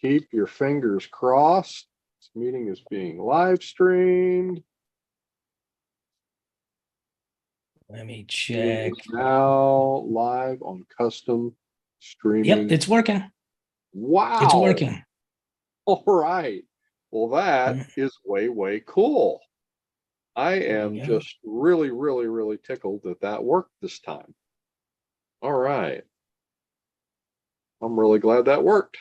keep your fingers crossed. This meeting is being live streamed. Let me check. It's now live on custom streaming. Yep, it's working. Wow. It's working. All right. Well, that is way, way cool. I am just really, really, really tickled that that worked this time. All right. I'm really glad that worked.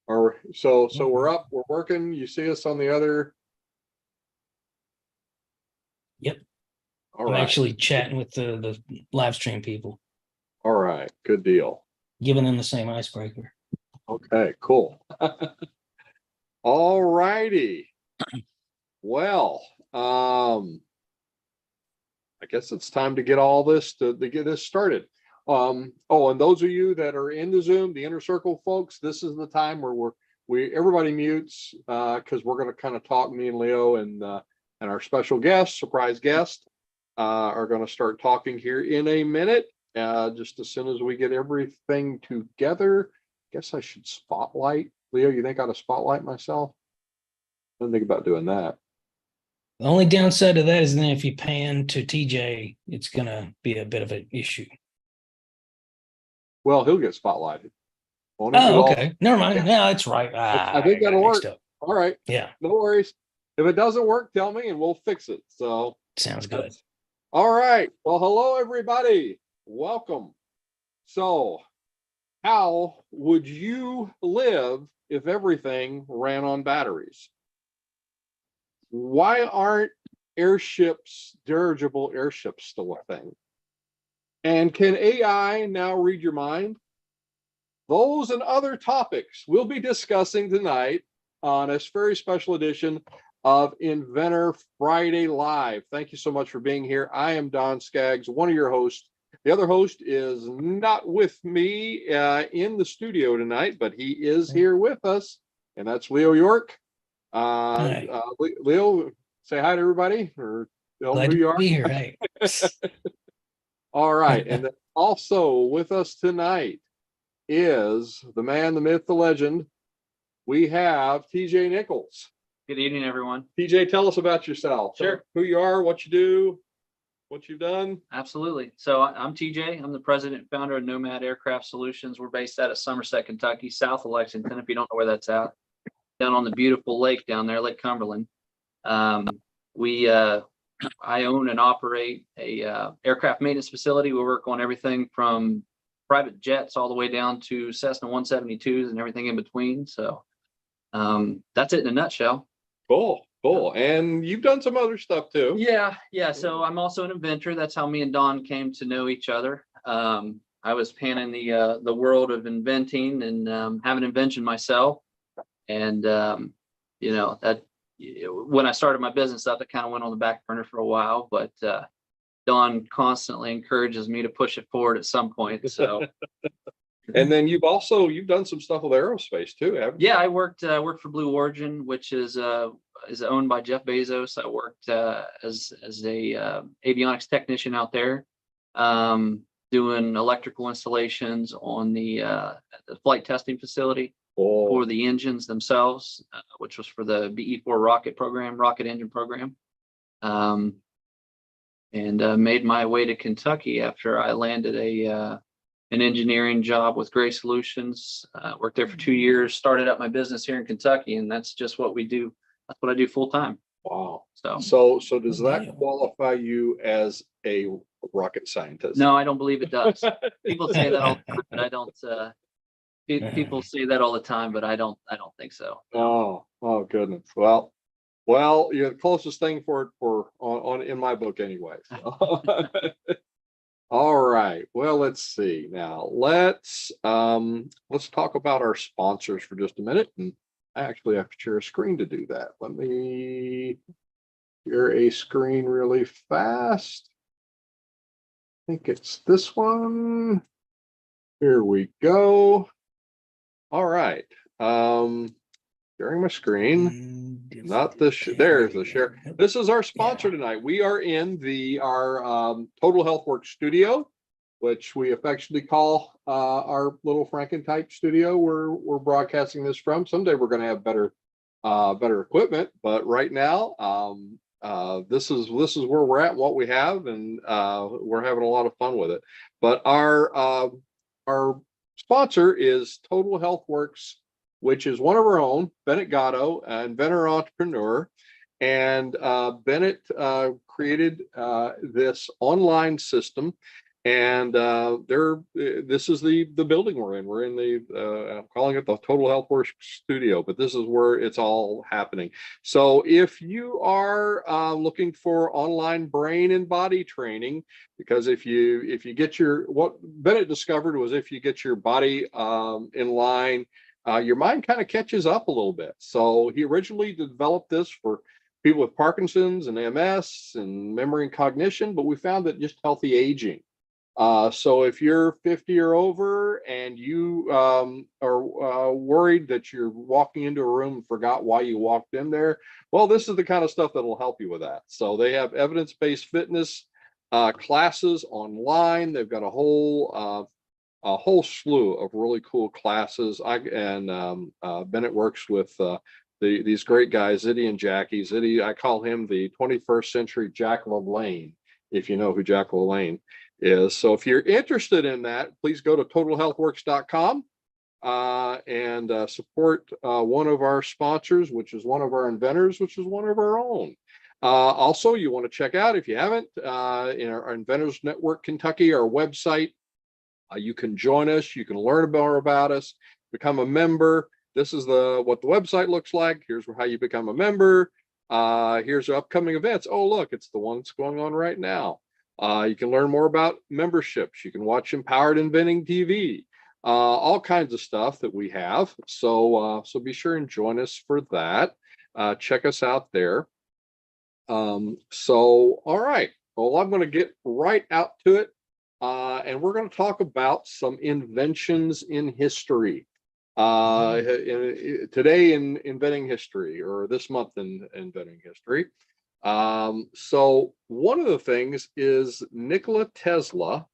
All right. So we're up, we're working. You see us on the other. Yep. All I'm right. actually chatting with the live stream people. All right. Good deal. Giving them the same icebreaker. Okay, cool. All righty. Well, I guess it's time to get all this to get this started. Oh, and those of you that are in the Zoom, the inner circle folks, this is the time where everybody mutes because we're going to kind of talk. Me and Leo and our special guest, surprise guest, are going to start talking here in a minute. Just as soon as we get everything together, I guess I should spotlight. Leo, you think I ought to spotlight myself? I don't think about doing that. The only downside to that is then if you pan to TJ, it's going to be a bit of an issue. Well, he'll get spotlighted. Oh, okay. Never mind. No, that's right. I think that'll work. All right. Yeah. No worries. If it doesn't work, tell me and we'll fix it. So sounds good. All right. Well, hello, everybody. Welcome. So how would you live if everything ran on batteries? Why aren't airships, dirigible airships, still a thing? And can AI now read your mind? Those and other topics we'll be discussing tonight on a very special edition of Inventor Friday Live. Thank you so much for being here. I am Don Skaggs, one of your hosts. The other host is not with me in the studio tonight, but he is here with us, and that's Leo York. Leo, say hi to everybody, or tell them who you are. Be here. Hey. All right, and then also with us tonight is the man, the myth, the legend. We have TJ Nichols. Good evening, everyone. TJ, tell us about yourself. Sure. Who you are, what you do, what you've done. Absolutely. So I'm TJ. I'm the president and founder of Nomad Aircraft Solutions. We're based out of Somerset, Kentucky, south of Lexington, if you don't know where that's at. Down on the beautiful lake down there, Lake Cumberland. I own and operate a aircraft maintenance facility. We work on everything from private jets all the way down to Cessna 172s and everything in between. So that's it in a nutshell. Cool. And you've done some other stuff too. Yeah. So I'm also an inventor. That's how me and Don came to know each other. I was panning the world of inventing and have an invention myself. And that when I started my business up, it kind of went on the back burner for a while, but Don constantly encourages me to push it forward at some point. So and then you've done some stuff with aerospace too, haven't you? Yeah, I worked for Blue Origin, which is owned by Jeff Bezos. I worked as a avionics technician out there, doing electrical installations on the flight testing facility for the engines themselves, which was for the BE-4 rocket engine program. And made my way to Kentucky after I landed an engineering job with Gray Solutions. Worked there for 2 years, started up my business here in Kentucky, and that's just what we do. That's what I do full time. Wow. So does that qualify you as a rocket scientist? No, I don't believe it does. People say that all the time, but I don't. People say that all the time, but I don't think so. Oh goodness. Well, you're the closest thing for in my book anyway. All right. Well, let's see. Now let's talk about our sponsors for just a minute. And I actually have to share a screen to do that. Let me share a screen really fast. I think it's this one. Here we go. All right. Sharing my screen. Not the there's the share. This is our sponsor tonight. We are in our Total HealthWorks studio. which we affectionately call our little Franken-type studio where we're broadcasting this from. Someday we're going to have better equipment, but right now, this is where we're at and what we have, and we're having a lot of fun with it. But our sponsor is Total HealthWorks, which is one of our own, Bennett Gatto, inventor entrepreneur. And Bennett created this online system, and this is the building we're in. We're in I'm calling it the Total HealthWorks studio, but this is where it's all happening. So if you are looking for online brain and body training, because if you get what Bennett discovered was if you get your body in line, your mind kind of catches up a little bit. So he originally developed this for people with Parkinson's and MS and memory and cognition, but we found that just healthy aging. So if you're 50 or over and you are worried that you're walking into a room and forgot why you walked in there, well, this is the kind of stuff that will help you with that. So they have evidence-based fitness classes online. They've got a whole slew of really cool classes. Bennett works with these great guys, Ziddy and Jackie. Ziddy, I call him the 21st century Jack LaLanne, if you know who Jack LaLanne is. So if you're interested in that, please go to totalhealthworks.com and support one of our sponsors, which is one of our inventors, which is one of our own. Also, you want to check out, if you haven't, in our Inventors Network Kentucky, our website. You can join us. You can learn more about us, become a member. This is what the website looks like. Here's how you become a member. Here's our upcoming events. Oh, look, it's the one that's going on right now. You can learn more about memberships. You can watch Empowered Inventing TV, all kinds of stuff that we have. So be sure and join us for that. Check us out there. All right. Well, I'm going to get right out to it. And we're going to talk about some inventions in history. Today in inventing history, or this month in inventing history. So one of the things is Nikola Tesla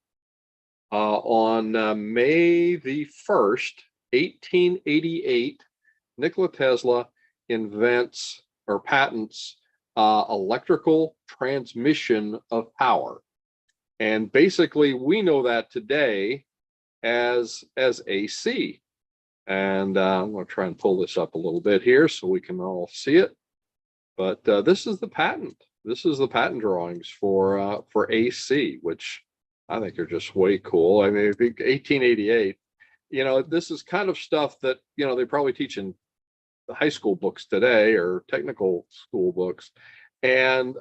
on May the 1st, 1888, Nikola Tesla invents or patents electrical transmission of power. And basically we know that today as AC. And I'm going to try and pull this up a little bit here so we can all see it. But this is the patent. This is the patent drawings for AC, which I think are just way cool. I mean, 1888, this is kind of stuff that, they probably teach in the high school books today or technical school books. And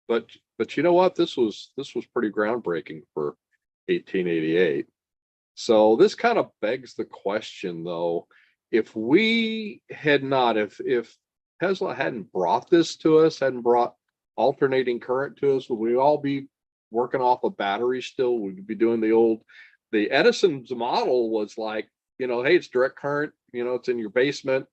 but you know what? This was pretty groundbreaking for 1888. So this kind of begs the question, though, if Tesla hadn't brought this to us, hadn't brought alternating current to us, would we all be working off a battery still? Would we be doing the Edison's model was like, hey, it's direct current, it's in your basement.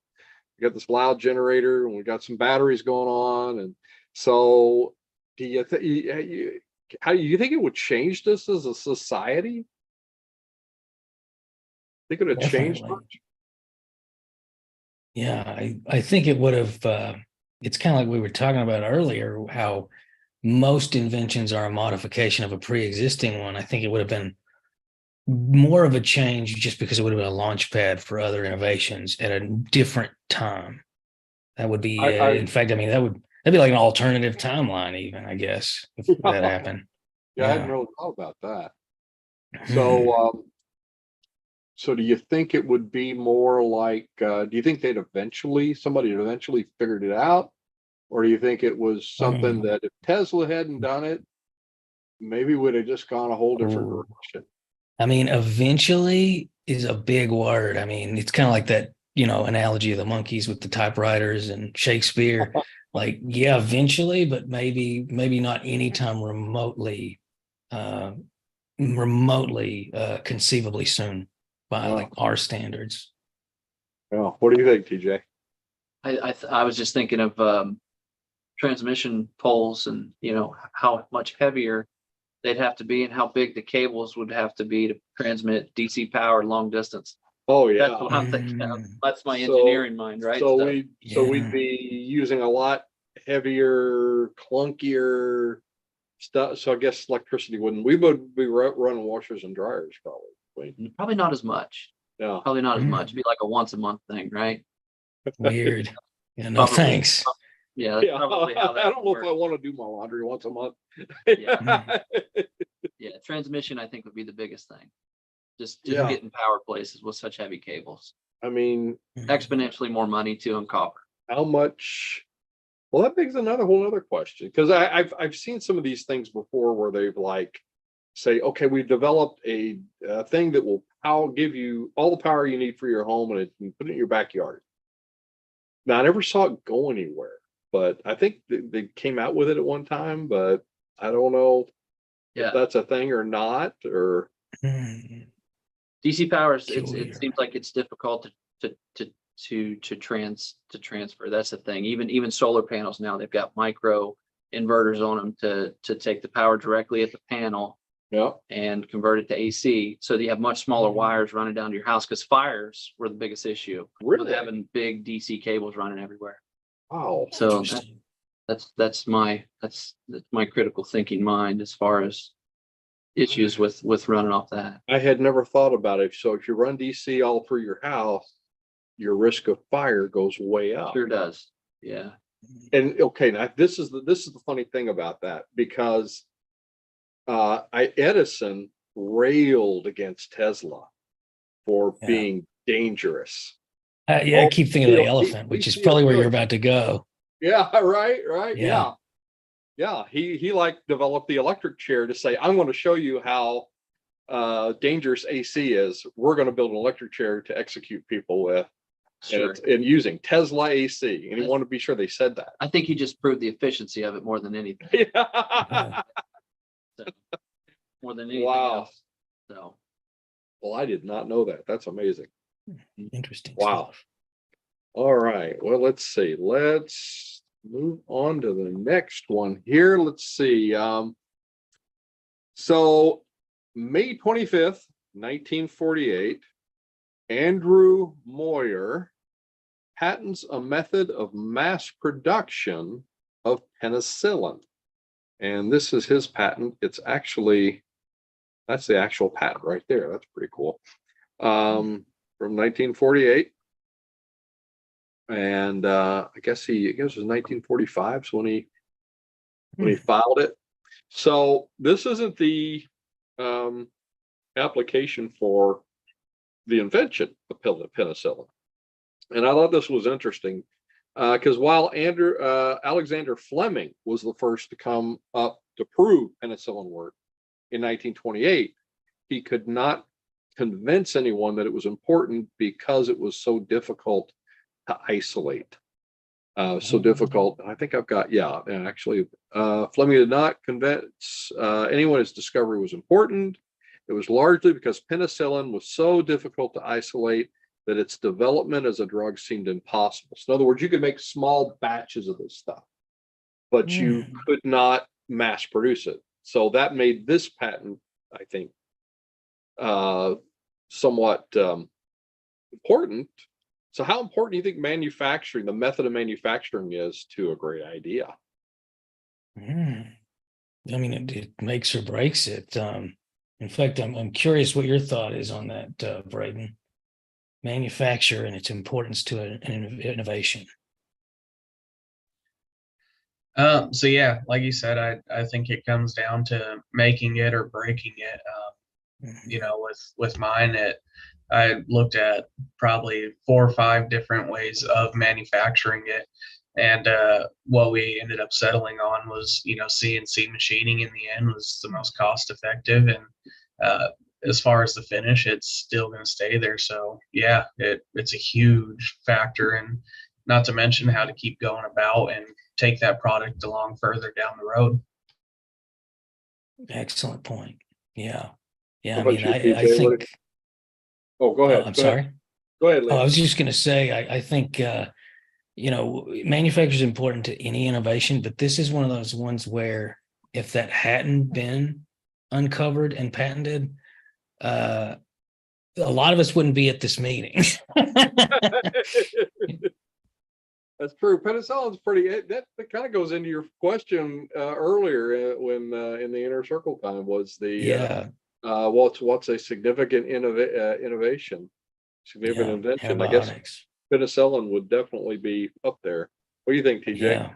You got this loud generator and we got some batteries going on. And so how do you think it would change this as a society? Think it would have changed much? Yeah, I think it would have. It's kind of like we were talking about earlier, how most inventions are a modification of a pre-existing one. I think it would have been more of a change just because it would have been a launch pad for other innovations at a different time. That would be, in fact, I mean, that'd be like an alternative timeline, even, I guess, if that happened. Yeah, I hadn't really thought about that. So, so do you think it would be more like, do you think somebody had eventually figured it out? Or do you think it was something that if Tesla hadn't done it, maybe would have just gone a whole different direction? I mean, eventually is a big word. I mean, it's kind of like that, analogy of the monkeys with the typewriters and Shakespeare. Like, yeah, eventually, but maybe not anytime remotely conceivably soon by like our standards. Yeah. What do you think, TJ? I was just thinking of transmission poles and how much heavier they'd have to be and how big the cables would have to be to transmit DC power long distance. Oh, That's yeah. what I'm thinking of. That's my So- engineering mind, right? So So, we'd be using a lot heavier, clunkier stuff. So I guess electricity we would be running washers and dryers probably. probably not as much. Yeah. Probably not as much. It'd be like a once a month thing, right? Weird. Yeah, no Probably. thanks. Yeah, that's Yeah. probably how I that don't know works. if I want to do my laundry once a month. Yeah. Yeah, transmission I think would be the biggest thing. Just Yeah. getting power places with such heavy cables. I mean, Exponentially more money too in copper. how much? Well, that begs another whole other question, because I've seen some of these things before where they've like say, okay, we've developed a thing that will give you all the power you need for your home, and you put it in your backyard. Now, I never saw it go anywhere, but I think they came out with it at one time, but I don't know Yeah. if that's a thing or not, or DC power it Peculiar. seems like it's difficult to transfer. That's the thing. Even solar panels now, they've got micro inverters on them to take the power directly at the panel yeah. and convert it to AC. So that you have much smaller wires running down to your house, because fires were the biggest issue. With Really? having big DC cables running everywhere. Wow. So Interesting. that's my critical thinking mind as far as issues with running off that. I had never thought about it. So if you run DC all through your house, your risk of fire goes way up. Sure does. Yeah. And okay, now this is the funny thing about that, because Edison railed against Tesla for Yeah. being dangerous. Yeah, I keep thinking of the he- elephant, which is he probably where feels you're about to go. Yeah, right. Yeah. Yeah. He like developed the electric chair to say, I'm going to show you how dangerous AC is. We're going to build an electric chair to execute people with. Sure. And using Tesla AC. And he wanted to be sure they said that. I think he just proved the efficiency of it more than anything. Yeah. So, more than anything Wow. else. So Well, I did not know that. That's amazing. Interesting. Wow. Stuff. All right. Well, let's see. Let's move on to the next one here. Let's see. So May 25th, 1948, Andrew Moyer patents a method of mass production of penicillin. And this is his patent. It's actually, that's the actual patent right there. That's pretty cool. From 1948. And I guess it was 1945 so when he filed it. So this isn't the application for the invention of penicillin. And I thought this was interesting because while Alexander Fleming was the first to come up to prove penicillin worked in 1928, he could not convince anyone that it was important because it was so difficult to isolate. So difficult. I think I've got, actually, Fleming did not convince anyone his discovery was important. It was largely because penicillin was so difficult to isolate that its development as a drug seemed impossible. So in other words, you could make small batches of this stuff, but you could not mass produce it. So that made this patent, I think, somewhat important. So how important do you think manufacturing, the method of manufacturing is to a great idea? I mean, it makes or breaks it. In fact, I'm curious what your thought is on that, Braden. Manufacture and its importance to an innovation. So yeah, like you said, I think it comes down to making it or breaking it. You know, with mine, I looked at probably 4 or 5 different ways of manufacturing it. And what we ended up settling on was, CNC machining in the end was the most cost effective. And as far as the finish, it's still going to stay there. So yeah, it's a huge factor, and not to mention how to keep going about and take that product along further down the road. Excellent point. Yeah. Yeah. How I about mean, you, I PJ? think. Oh, go ahead. I'm Go ahead. sorry. Go ahead, Lee. Oh, I was just going to say, I think, manufacture is important to any innovation, but this is one of those ones where if that hadn't been uncovered and patented, a lot of us wouldn't be at this meeting. That's true. Penicillin's pretty. That kind of goes into your question earlier when in the inner circle time was the Yeah. what's a significant innovation, significant Yeah. invention. I guess Antibiotics. penicillin would definitely be up there. What do you think, TJ? Yeah.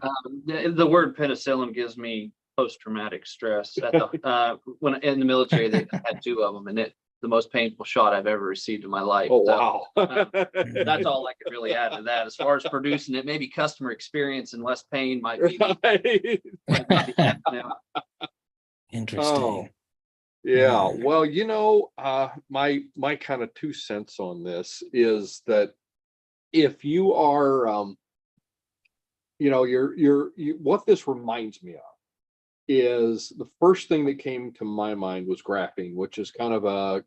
The word penicillin gives me post-traumatic stress. When in the military, they had 2 of them, and the most painful shot I've ever received in my life. Oh, So, wow. that's all I could really add to that. As far as producing it, maybe customer experience and less pain might be. Right. Interesting. Oh, yeah. Well, my kind of 2 cents on this is that if you are, what this reminds me of is the first thing that came to my mind was graphene, which is kind of a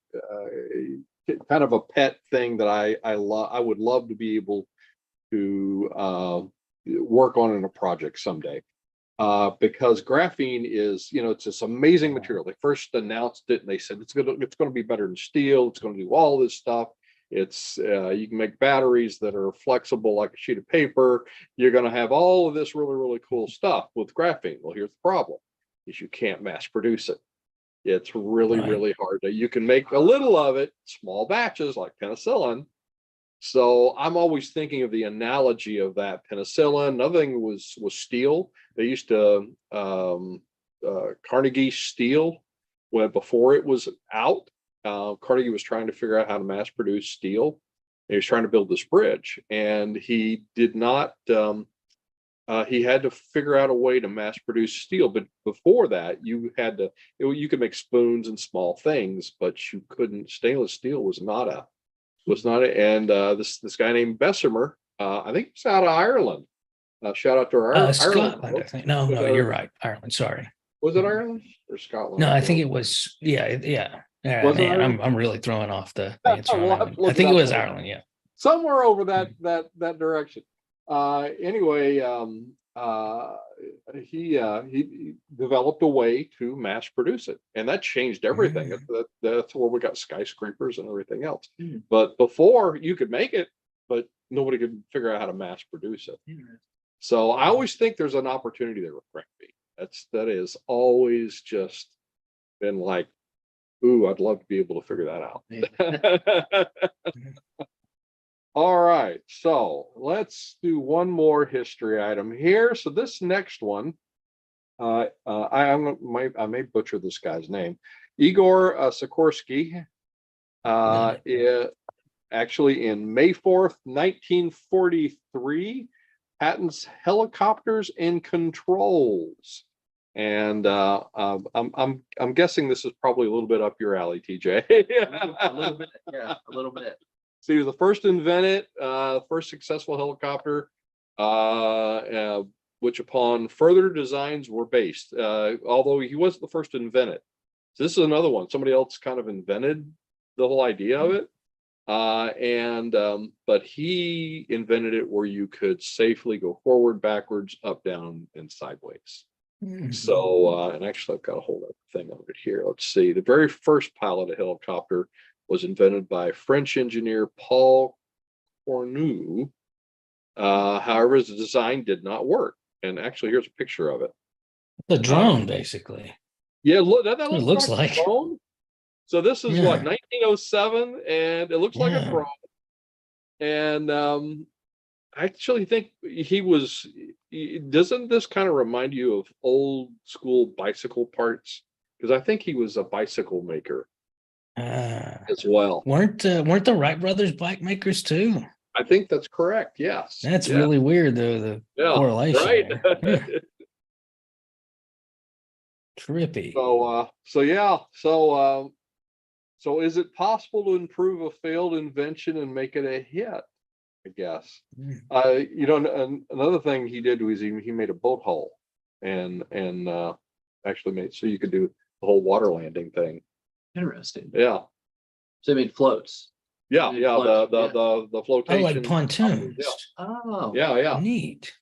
pet thing that I would love to be able to work on in a project someday. Because graphene is, it's this amazing material. They first announced it and they said it's going to be better than steel. It's going to do all this stuff. It's you can make batteries that are flexible like a sheet of paper. You're going to have all of this really, really cool stuff with graphene. Well, here's the problem: is you can't mass produce it. It's really, really hard. You can make a little of it, small batches like penicillin. So I'm always thinking of the analogy of that penicillin. Another thing was steel. They used to Carnegie steel before it was out. Carnegie was trying to figure out how to mass produce steel. He was trying to build this bridge, and he did not. He had to figure out a way to mass produce steel. But before that, you could make spoons and small things, but you couldn't. Stainless steel was not a. And this guy named Bessemer, I think he's out of Ireland. Shout out to our Scotland, Ireland. I think. No, you're right. Ireland. Sorry. Was it Ireland or Scotland? No, I think it was. Yeah. Was it man, Ireland? I'm really throwing off the answer on We'll that have to one. I look think it it up was later. Ireland. Yeah. Somewhere over that direction. Anyway, he developed a way to mass produce it, and that changed everything. That's where we got skyscrapers and everything else. But before, you could make it, but nobody could figure out how to mass produce it. So I always think there's an opportunity there with graphene. That is always just been like, ooh, I'd love to be able to figure that out. All right, so let's do one more history item here. So this next one, I may butcher this guy's name, Igor Sikorsky. Actually, in May 4th, 1943, Pattons Helicopters and Controls. And I'm guessing this is probably a little bit up your alley, TJ. A little bit, yeah, a little bit. So he was the first to invent it, first successful helicopter, which upon further designs were based, although he wasn't the first to invent it. So this is another one. Somebody else kind of invented the whole idea of it. But he invented it where you could safely go forward, backwards, up, down, and sideways. So, and actually I've got a whole other thing on it here. Let's see. The very first pilot helicopter was invented by French engineer Paul Cornu. However, the design did not work. And actually, here's a picture of it. The drone, basically. Yeah, look, that looks like a drone. So this is what, 1907, and it looks like a drone. And I actually think doesn't this kind of remind you of old school bicycle parts? Because I think he was a bicycle maker. As well. Weren't the Wright brothers bike makers too? I think that's correct. Yes. That's really weird, the correlation. Right. Trippy. So is it possible to improve a failed invention and make it a hit? I guess. Another thing he did was he made a boat hull and actually made so you could do the whole water landing thing. Interesting. Yeah. So they made floats. Yeah. The flotation. Oh, like pontoons. Yeah. Oh. Yeah. Neat.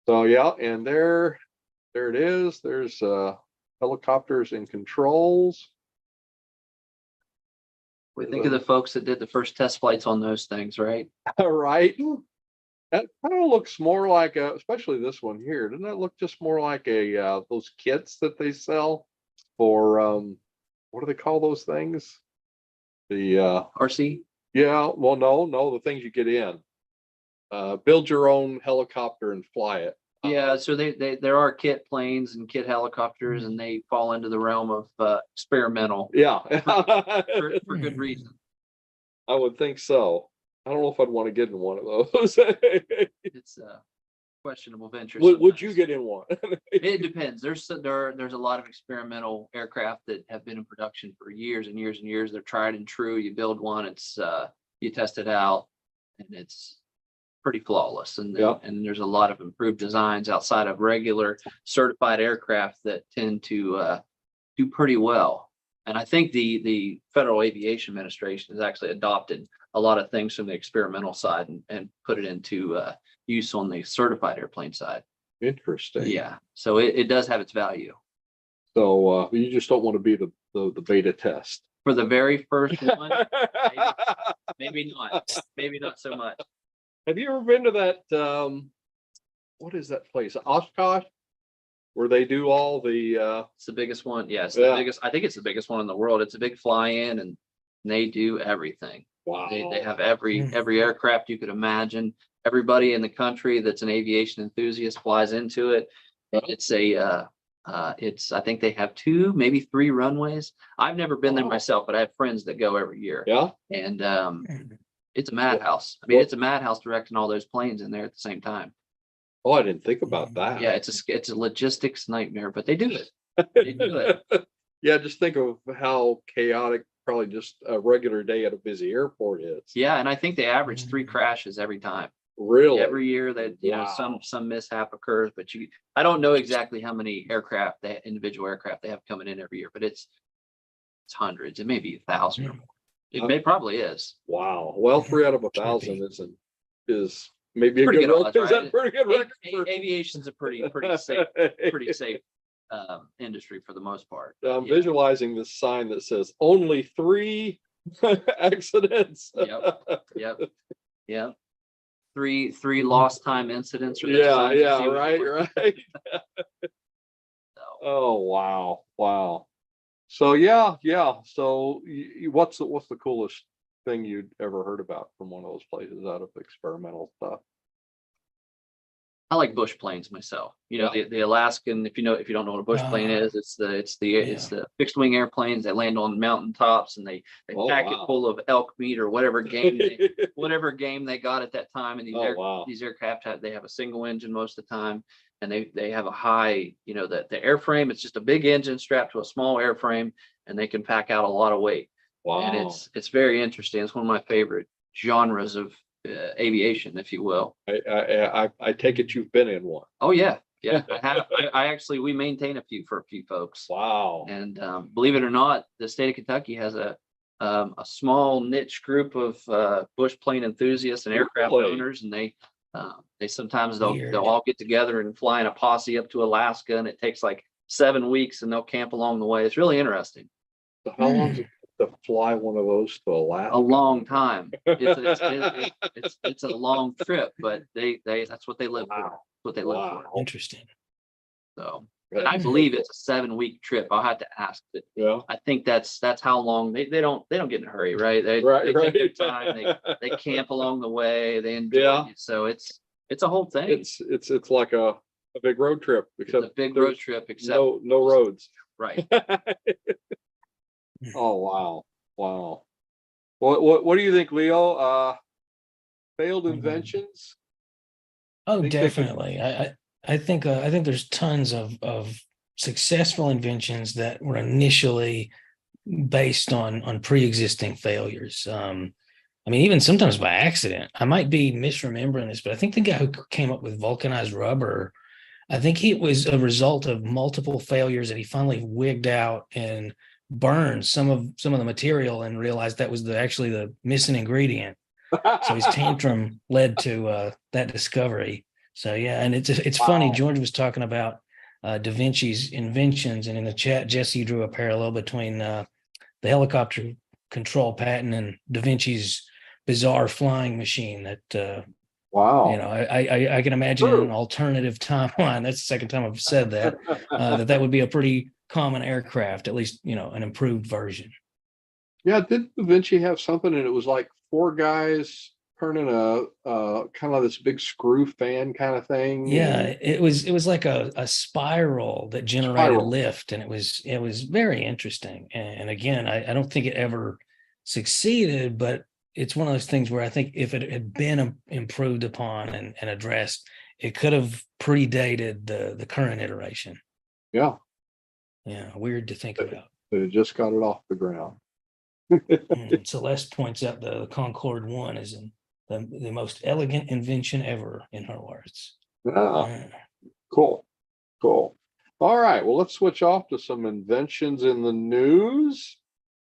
So and there it is. There's helicopters and controls. We think of the folks that did the first test flights on those things, right? Right. That kind of looks more like especially this one here. Doesn't that look just more like those kits that they sell for what do they call those things? The RC? yeah, well, no, the things you get in. Build your own helicopter and fly it. Yeah, so there are kit planes and kit helicopters, and they fall into the realm of experimental Yeah. for good reason. I would think so. I don't know if I'd want to get in one of those. It's a questionable venture. Would you sometimes. get in one? It depends. There's a lot of experimental aircraft that have been in production for years and years and years. They're tried and true. You build one, it's you test it out, and it's pretty flawless. And Yeah. and there's a lot of improved designs outside of regular certified aircraft that tend to do pretty well. And I think the Federal Aviation Administration has actually adopted a lot of things from the experimental side and put it into use on the certified airplane side. Interesting. Yeah, so it does have its value. So you just don't want to be the beta test. For the very first one, maybe not so much. Have you ever been to that what is that place? Oshkosh? Where they do all the It's the biggest one. Yes, Yeah. the biggest. I think it's the biggest one in the world. It's a big fly-in, and they do everything. wow. They have every aircraft you could imagine. Everybody in the country that's an aviation enthusiast flies into it. It's I think they have 2, maybe 3 runways. I've never been there Wow. myself, but I have friends that go every year. Yeah. And it's a madhouse. I mean, it's a madhouse directing all those planes in there at the same time. Oh, I didn't think about that. Yeah, it's a logistics nightmare, but they do it. They do it. Yeah, just think of how chaotic probably just a regular day at a busy airport is. Yeah, and I think they average 3 crashes every time. Really? Every year that Wow. some mishap occurs, but I don't know exactly how many individual aircraft they have coming in every year, but it's hundreds. It may be 1,000 or more. It probably is. Wow. Well, 3 out of 1,000 is maybe a Pretty good good record. odds, Is that right? pretty good record? Aviation's a pretty safe industry for the most part. I'm Yeah. visualizing this sign that says only 3 accidents. Yep. Three lost time incidents. Or Yeah, right. So, Oh, wow. So yeah. So what's the coolest thing you'd ever heard about from one of those places out of experimental stuff? I like bush planes myself. Yeah. The Alaskan. If you don't know what a bush plane is, it's the fixed wing airplanes that land on mountain tops, and they pack it full of elk meat or whatever game they got at that time. And these aircraft have a single engine most of the time, and they have a high, the airframe. It's just a big engine strapped to a small airframe, and they can pack out a lot of weight. Wow. And it's very interesting. It's one of my favorite genres of aviation, if you will. I take it you've been in one. Oh yeah. I have. I actually, we maintain a few for a few folks. Wow. And believe it or not, the state of Kentucky has a small niche group of bush plane enthusiasts and aircraft Really? owners, and they sometimes they'll Weird. all get together and fly in a posse up to Alaska, and it takes like 7 weeks, and they'll camp along the way. It's really interesting. So how long does it take to fly one of those to Alaska? A long time. It's a long trip, but they that's what they live for. That's what they live for. Interesting. So, and I believe it's a 7-week trip. I'll have to ask, but Yeah. I think that's how long they don't get in a hurry, right? They take their time. They camp along the way. They enjoy Yeah. it. So it's a whole thing. It's like a big road trip, It's except a big there's road trip, except no roads. right. Oh, wow. What do you think, Leo? Failed inventions? Oh, think they could- definitely. I think there's tons of successful inventions that were initially based on pre-existing failures. I mean, even sometimes by accident. I might be misremembering this, but I think the guy who came up with vulcanized rubber, I think it was a result of multiple failures that he finally wigged out and burned some of the material and realized that was actually the missing ingredient. So his tantrum led to that discovery. So yeah, and it's funny. Wow. George was talking about Da Vinci's inventions. And in the chat, Jesse drew a parallel between the helicopter control patent and Da Vinci's bizarre flying machine that Wow. I can imagine True. an alternative timeline. That's the second time I've said that, that would be a pretty common aircraft, at least, an improved version. Yeah, did Da Vinci have something and it was like four guys turning a kind of this big screw fan kind of thing? Yeah, and- it was like a spiral that generated Spiral. lift, and it was very interesting. And again, I don't think it ever succeeded, but it's one of those things where I think if it had been improved upon and addressed, it could have predated the current iteration. Yeah, Yeah, weird to think about. they just got it off the ground. Celeste points out the Concorde 1 is the most elegant invention ever, in her words. Yeah, cool. All right, well, let's switch off to some inventions in the news.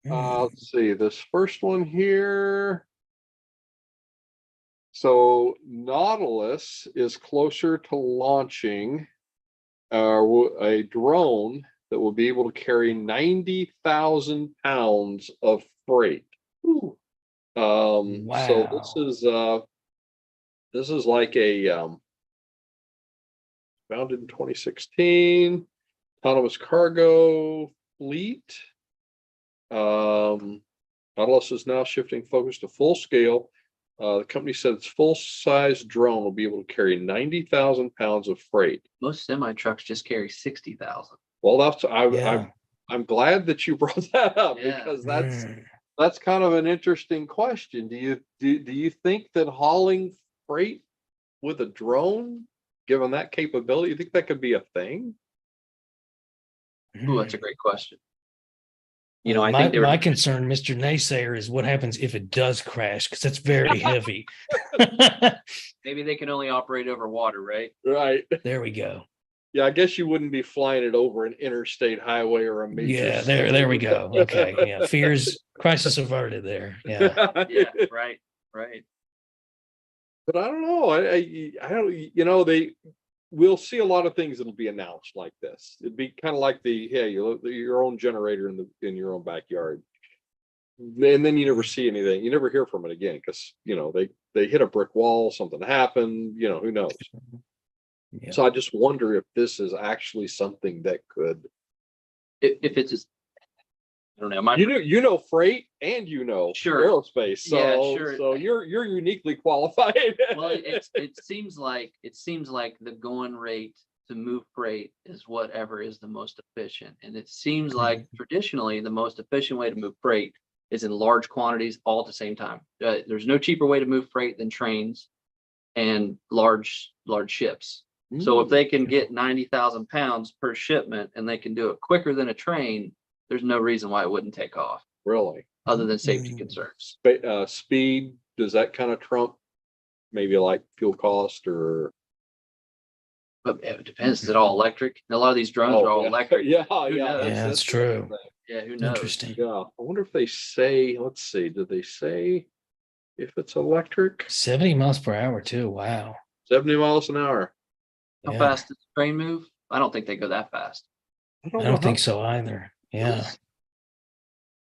Let's see, this first one here. So Nautilus is closer to launching a drone that will be able to carry 90,000 pounds of freight. Wow. So this is like a founded in 2016 autonomous cargo fleet. Nautilus is now shifting focus to full scale. The company said its full-size drone will be able to carry 90,000 pounds of freight. Most semi trucks just carry 60,000. Well, that's Yeah. I'm glad that you brought that up, Yeah. because that's kind of an interesting question. Do you think that hauling freight with a drone, given that capability, you think that could be a thing? Ooh, that's a great question. I my, think they were my concern, Mr. Naysayer, is what happens if it does crash, because that's very heavy. maybe they can only operate over water, right? Right. There we go. Yeah, I guess you wouldn't be flying it over an interstate highway or a major. Yeah, there we go. Okay. Yeah. Fears, crisis averted there. Yeah. Yeah, right. But I don't know. I don't. We'll see a lot of things that'll be announced like this. It'd be kind of like your own generator in your own backyard, and then you never see anything. You never hear from it again because they hit a brick wall, something happened. Who knows? Yeah. So I just wonder if this is actually something that could. If it's just, I don't know. Freight and Sure. aerospace. So Yeah, sure. So you're uniquely qualified. Well, it seems like the going rate to move freight is whatever is the most efficient, and it seems like traditionally the most efficient way to move freight is in large quantities all at the same time. There's no cheaper way to move freight than trains and large ships. So if they can get 90,000 pounds per shipment and they can do it quicker than a train, there's no reason why it wouldn't take off, Really, other than safety concerns. speed, does that kind of trump maybe like fuel cost or? But it depends. Is it all electric? A lot of these drones are all electric. Yeah, Who yeah, knows? Yeah, that's true. Yeah, who knows? Interesting. Yeah, I wonder if they say. Let's see. Did they say if it's electric? 70 miles per hour too. Wow. 70 miles an hour. How Yeah. fast does the train move? I don't think they go that fast. I don't think so either. Yeah.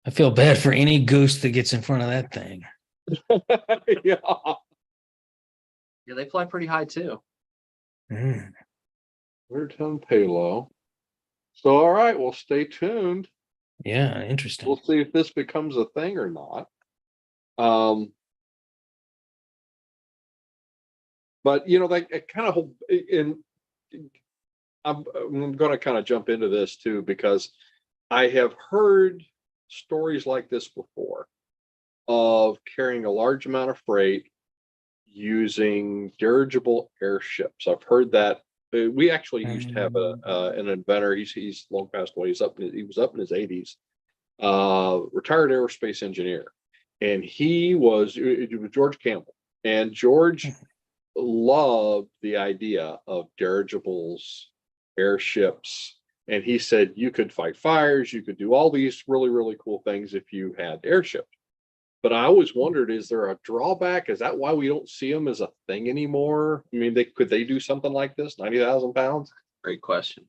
I feel bad for any goose that gets in front of that thing. Yeah. Yeah, they fly pretty high too. 100-ton payload. So, all right, well, stay tuned. Yeah, interesting. We'll see if this becomes a thing or not. But that kind of I'm going to kind of jump into this too, because I have heard stories like this before of carrying a large amount of freight using dirigible airships. I've heard that. We actually used to have an inventor. He's long passed away. He was up in his 80s, retired aerospace engineer, and it was George Campbell. And George loved the idea of dirigibles, airships, and he said you could fight fires, you could do all these really, really cool things if you had airships. But I always wondered, is there a drawback? Is that why we don't see them as a thing anymore? I mean, could they do something like this? 90,000 pounds? Great question.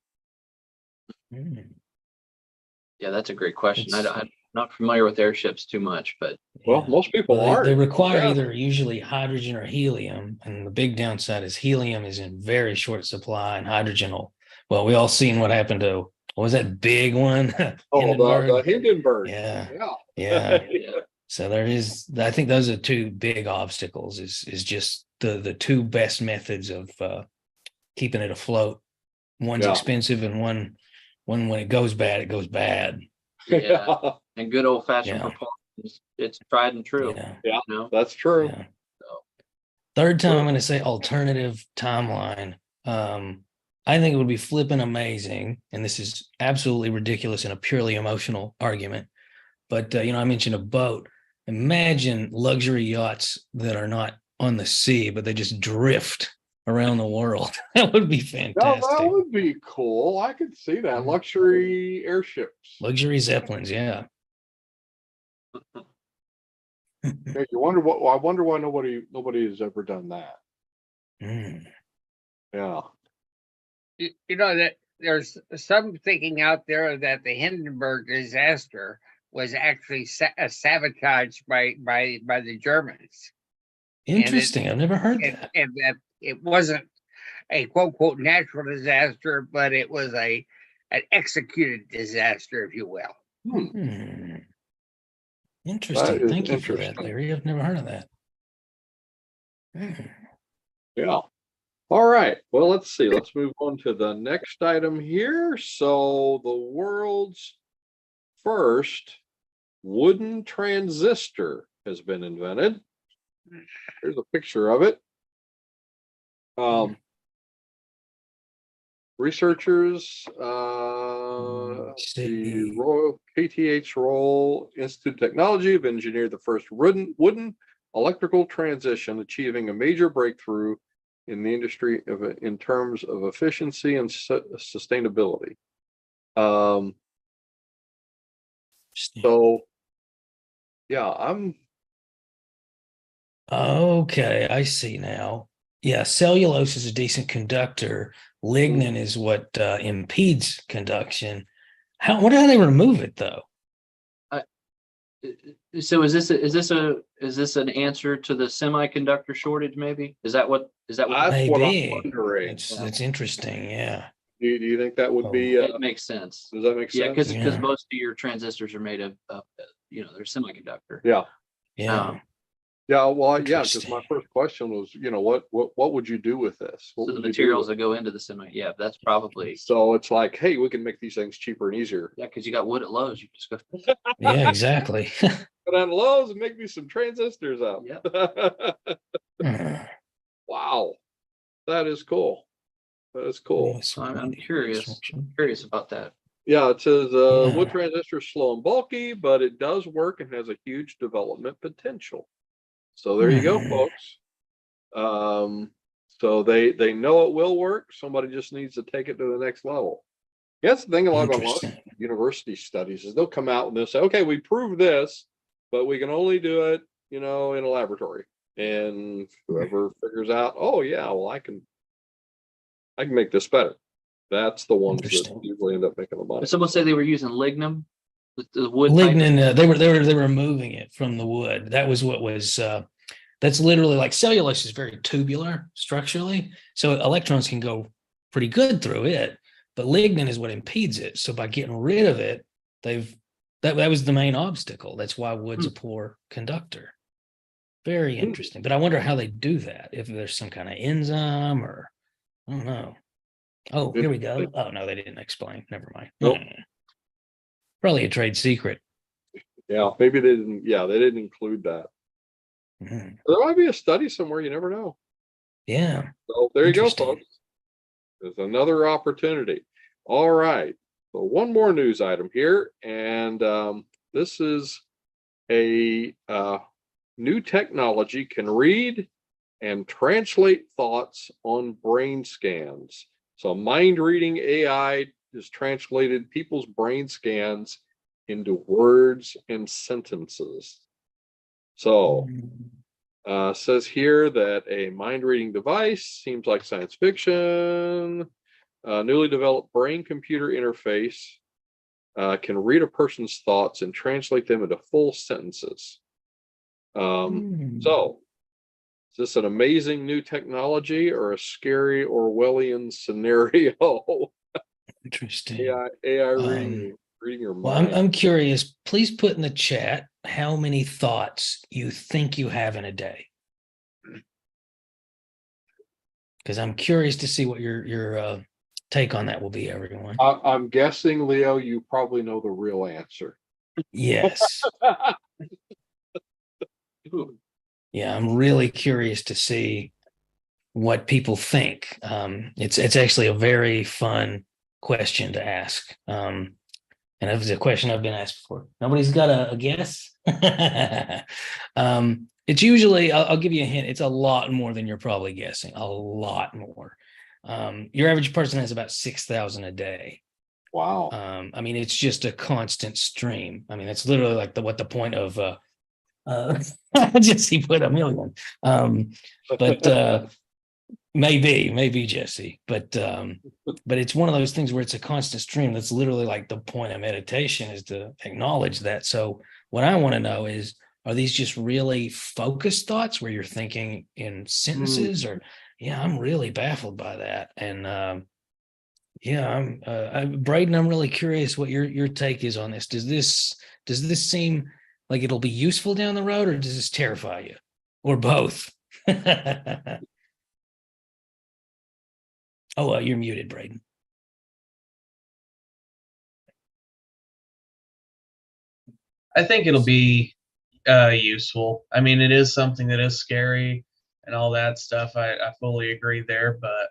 Yeah, that's a great question. It's- I'm not familiar with airships too much, but Well, Yeah. most people Well, they aren't. require Yeah. either usually hydrogen or helium, and the big downside is helium is in very short supply, and hydrogen will. Well, we all seen what happened to what was that big one? Oh, the Hindenburg? Hindenburg. Yeah, Yeah. yeah. yeah, So there is. I think those are two big obstacles. Is just the two best methods of keeping it afloat. One's Yeah. expensive, and one when it goes bad, it goes bad. yeah. And good old fashioned Yeah. propulsion, it's tried and true. Yeah, Yeah, You know, that's true. yeah. so Third time Well- I'm going to say alternative timeline. I think it would be flipping amazing, and this is absolutely ridiculous in a purely emotional argument. But I mentioned a boat. Imagine luxury yachts that are not on the sea, but they just drift around the world. That would be Yeah, fantastic. that would be cool. I could see that. Luxury airships. Luxury zeppelins, yeah. Yeah, you wonder what I wonder why nobody has ever done that. Mm. Yeah. You know that there's some thinking out there that the Hindenburg disaster was actually sabotaged by the Germans, Interesting. I've never heard that. and that it wasn't a quote unquote natural disaster, but it was an executed disaster, if you will. Hmm. Interesting. is Thank you for that, interesting. Larry. I've never heard of that. Yeah. All right. Well, let's see. Let's move on to the next item here. So the world's first wooden transistor has been invented. Here's a picture of it. Researchers, the Royal Royal Institute of Technology have engineered the first wooden electrical transition, achieving a major breakthrough in the industry in terms of efficiency and sustainability. So, yeah, I'm Okay, I see now. Yeah, cellulose is a decent conductor. Lignin is what impedes conduction. How they remove it though? So is this an answer to the semiconductor shortage? Maybe is that what that's what I'm Maybe. wondering. It's interesting. Yeah. Do you think that would be? it makes sense? Does that make Yeah, sense? because Yeah. most of your transistors are made of they're semiconductor. Yeah. Yeah. Yeah. Well, yeah. Because my Interesting. first question was, what would you do with this? What So the would you do materials with that go into the semi, yeah, that's probably it? So it's like, hey, we can make these things cheaper and easier. yeah, because you got wood at Lowe's. You just go. Yeah, exactly. Go down to Lowe's and make me some transistors up. Hmm. Wow, that is cool. That is cool. Yes, I'm curious about that. Yeah, it says Yeah. wood transistor is slow and bulky, but it does work and has a huge development potential. So there you go, Hmm. folks. So they know it will work. Somebody just needs to take it to the next level. That's the thing about a lot of Interesting. university studies is they'll come out and they'll say, okay, we proved this, but we can only do it, in a laboratory. And whoever figures out, oh yeah, well I can make this better. That's the ones that Interesting. usually end up making the money. Did someone say they were using lignum, the wood type? Lignin, they were removing it from the wood. That was what was that's literally like cellulose is very tubular structurally, so electrons can go pretty good through it, but lignin is what impedes it. So by getting rid of it, that was the main obstacle. That's why wood's a poor conductor. Very interesting. But I wonder how they do that, if there's some kind of enzyme or I don't know. Oh, here we go. Oh no, they didn't explain. Never mind. Nope. Probably a trade secret. Yeah, maybe they didn't. Yeah, they didn't include that. Mhm. There might be a study somewhere. You never know. Yeah. So there you go, Interesting. folks. There's another opportunity. All right. So one more news item here, and this is a new technology can read and translate thoughts on brain scans. So mind reading AI has translated people's brain scans into words and sentences. So says here that a mind reading device seems like science fiction. newly developed brain-computer interface can read a person's thoughts and translate them into full sentences. So, is this an amazing new technology or a scary Orwellian scenario? Interesting. AI reading your Well, mind. I'm curious. Please put in the chat how many thoughts you think you have in a day, because I'm curious to see what your take on that will be, everyone. I'm guessing, Leo, you probably know the real answer. Yes. Yeah, I'm really curious to see what people think. It's actually a very fun question to ask. And it was a question I've been asked before. Nobody's got a guess. It's usually, I'll give you a hint. It's a lot more than you're probably guessing. A lot more. Your average person has about 6,000 a day. Wow. I mean, it's just a constant stream. I mean, it's literally like what the point of Jesse put a million. But maybe Jesse, but it's one of those things where it's a constant stream. That's literally like the point of meditation, is to acknowledge that. So what I want to know is, are these just really focused thoughts where you're thinking in sentences, or I'm really baffled by that. And Braden, I'm really curious what your take is on this. Does this seem like it'll be useful down the road, or does this terrify you, or both? Oh, well, you're muted, Braden. I think it'll be useful. I mean, it is something that is scary and all that stuff. I fully agree there. But,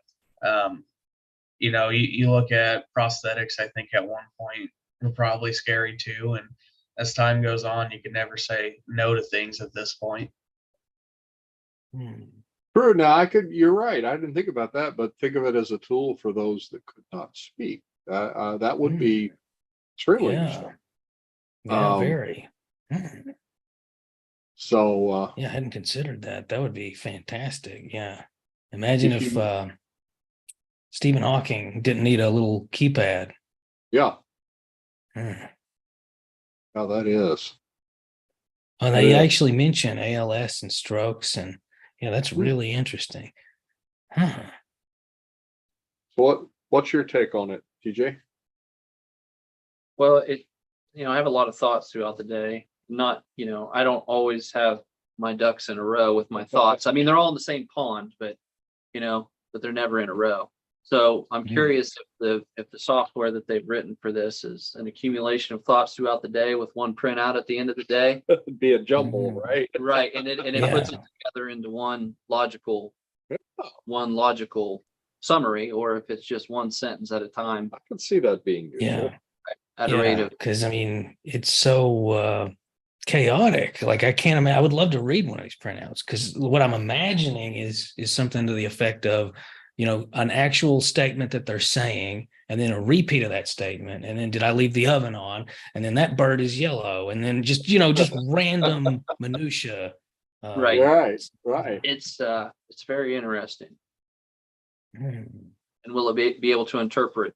you look at prosthetics, I think at one point were probably scary too. And as time goes on, you can never say no to things at this point. True. Now, you're right. I didn't think about that, but think of it as a tool for those that could not speak. That would be extremely useful. Yeah, very. So, I hadn't considered that. That would be fantastic. Yeah. Imagine if Stephen Hawking didn't need a little keypad. yeah. How that is. Oh, they actually mention ALS and strokes, and that's really interesting. So what's your take on it, TJ? Well, I have a lot of thoughts throughout the day. Not, I don't always have my ducks in a row with my thoughts. I mean, they're all in the same pond, but they're never in a row. So I'm curious if the software that they've written for this is an accumulation of thoughts throughout the day with one printout at the end of the day. It'd be a jumble, right? Right. And it puts it together into one logical summary, or if it's just one sentence at a time. I can see that being useful. At a rate of, because I mean, it's so chaotic. Like, I can't imagine. I would love to read one of these printouts, because what I'm imagining is something to the effect of, an actual statement that they're saying, and then a repeat of that statement, and then, did I leave the oven on? And then that bird is yellow, and then just random minutia. Right. Right. It's very interesting. And will it be able to interpret,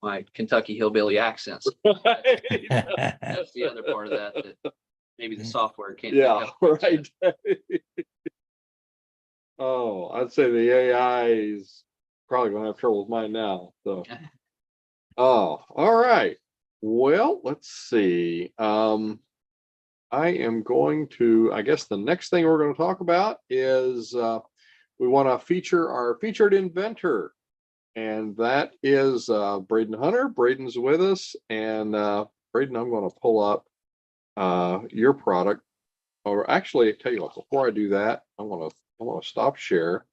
my Kentucky hillbilly accents? That's the other part of that maybe the software can't. Yeah, right. Oh, I'd say the AI is probably going to have trouble with mine now. So, all right. Well, let's see. I am going to, I guess the next thing we're going to talk about is we want to feature our featured inventor. And that is Braden Hunter. Braden's with us. And Braden, I'm going to pull up your product. Or actually, I tell you what, before I do that, I want to stop share.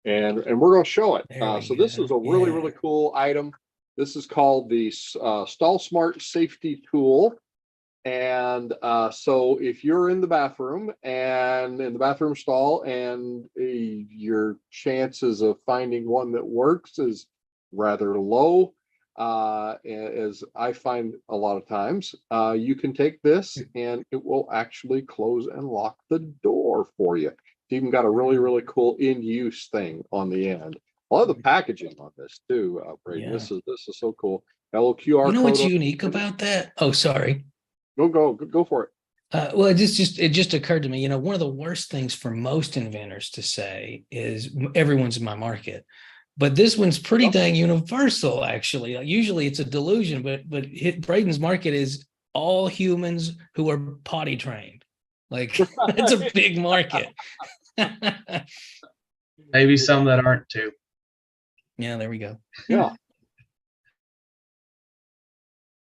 And we're going to show it. So this is a really, really cool item. This is called the Stall Smart Safety Tool. And so if you're in the bathroom and in the bathroom stall, and your chances of finding one that works is rather low, as I find a lot of times, you can take this and it will actually close and lock the door for you. It's even got a really, really cool in-use thing on the end. I love the packaging on this too, Braden. Yeah. This is so cool. Hello QR You know code. what's unique about that? Oh, sorry. Go for it. Well, it just occurred to me, one of the worst things for most inventors to say is everyone's in my market. But this one's pretty dang universal, actually. Usually it's a delusion, but Braden's market is all humans who are potty trained. Like it's a big market. Maybe some that aren't too. Yeah, there we go. Yeah.